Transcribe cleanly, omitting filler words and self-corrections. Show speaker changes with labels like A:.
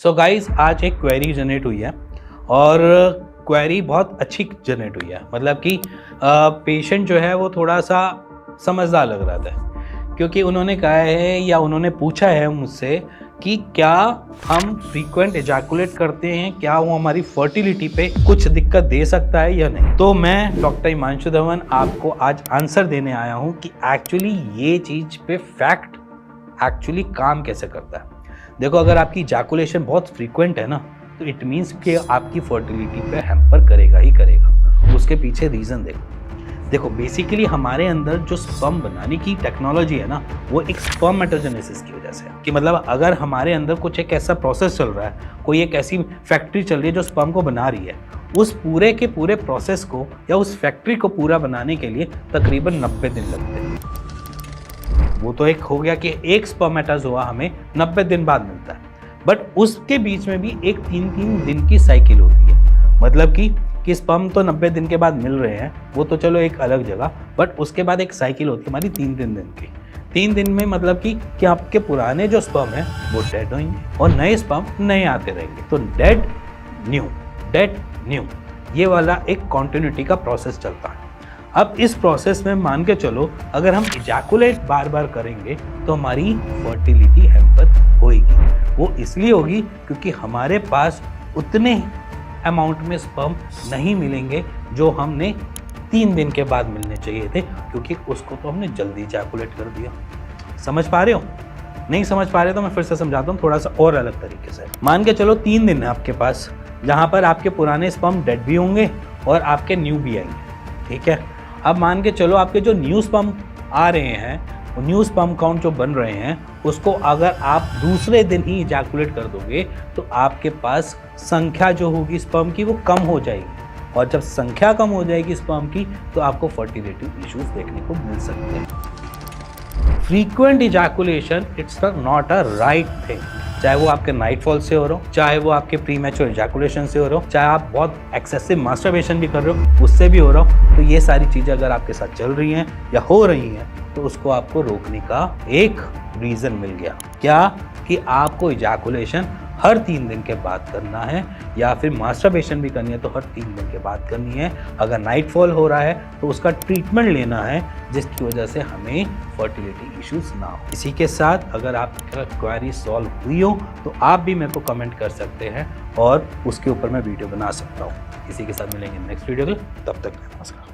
A: So guys आज एक query generate हुई है और क्वेरी बहुत अच्छी जनरेट हुई है। मतलब कि पेशेंट जो है वो थोड़ा सा समझदार लग रहा था, क्योंकि उन्होंने कहा है या उन्होंने पूछा है मुझसे कि क्या हम फ्रीक्वेंट एजैकुलेट करते हैं, क्या वो हमारी फर्टिलिटी पे कुछ दिक्कत दे सकता है या नहीं। तो मैं डॉक्टर हिमांशु धवन आपको आज आंसर देने आया हूँ कि एक्चुअली ये चीज़ पे फैक्ट एक्चुअली काम कैसे करता है। देखो, अगर आपकी इजैकुलेशन बहुत फ्रीक्वेंट है ना, तो इट मीन्स कि आपकी फर्टिलिटी पे हैम्पर करेगा ही करेगा। उसके पीछे रीज़न देखो बेसिकली हमारे अंदर जो स्पर्म बनाने की टेक्नोलॉजी है ना, वो एक स्पर्मेटोजेनेसिस की वजह से है। कि मतलब अगर हमारे अंदर कुछ एक ऐसा प्रोसेस चल रहा है, कोई एक ऐसी फैक्ट्री चल रही है जो स्पर्म को बना रही है, उस पूरे के पूरे प्रोसेस को या उस फैक्ट्री को पूरा बनाने के लिए तकरीबन 90 दिन लगते हैं। वो तो एक हो गया कि एक स्पर्मेटाज़ोआ हमें 90 दिन बाद मिलता है, बट उसके बीच में भी एक 3-3 दिन की साइकिल होती है। मतलब कि स्पर्म तो 90 दिन के बाद मिल रहे हैं, वो तो चलो एक अलग जगह, बट उसके बाद एक साइकिल होती है हमारी 3-3 दिन की। 3 दिन में मतलब कि आपके पुराने जो स्पर्म है वो डेड होंगे और नए स्पर्म नए आते रहेंगे। तो डेड न्यू ये वाला एक कॉन्टिन्यूटी का प्रोसेस चलता है। अब इस प्रोसेस में मान के चलो, अगर हम इजैकुलेट बार बार करेंगे तो हमारी फर्टिलिटी हैम्पर होगी। वो इसलिए होगी क्योंकि हमारे पास उतने अमाउंट में स्पर्म नहीं मिलेंगे जो हमने 3 दिन के बाद मिलने चाहिए थे, क्योंकि उसको तो हमने जल्दी इजैकुलेट कर दिया। समझ पा रहे हो? नहीं समझ पा रहे तो मैं फिर से समझाता हूँ थोड़ा सा और अलग तरीके से। मान के चलो 3 दिन है आपके पास, जहाँ पर आपके पुराने स्पर्म डेड भी होंगे और आपके न्यू भी आएंगे। ठीक है, अब मान के चलो आपके जो न्यू स्पर्म आ रहे हैं, वो न्यू स्पर्म काउंट जो बन रहे हैं, उसको अगर आप दूसरे दिन ही इजैकुलेट कर दोगे तो आपके पास संख्या जो होगी स्पर्म की वो कम हो जाएगी, और जब संख्या कम हो जाएगी स्पर्म की तो आपको फर्टिलिटी इश्यूज देखने को मिल सकते हैं। Frequent ejaculation it's not a right thing, चाहे वो आपके नाइटफॉल से हो रहा हो, चाहे वो आपके प्रीमैच्योर इजैकुलेशन से हो रहा हो, चाहे आप बहुत एक्सेसिव मास्टरबेशन भी कर रहे हो उससे भी हो रहा हो। तो ये सारी चीज़ें अगर आपके साथ चल रही हैं या हो रही हैं तो उसको आपको रोकने का एक रीज़न मिल गया। क्या? कि आपको इजैकुलेशन हर 3 दिन के बाद करना है, या फिर मास्टरबेशन भी करनी है तो हर 3 दिन के बाद करनी है। अगर नाइटफॉल हो रहा है तो उसका ट्रीटमेंट लेना है, जिसकी वजह से हमें फर्टिलिटी इश्यूज ना हो। इसी के साथ अगर आपका क्वेरी सॉल्व हुई हो तो आप भी मेरे को कमेंट कर सकते हैं और उसके ऊपर मैं वीडियो बना सकता हूँ। इसी के साथ मिलेंगे नेक्स्ट वीडियो में, तब तक नमस्कार।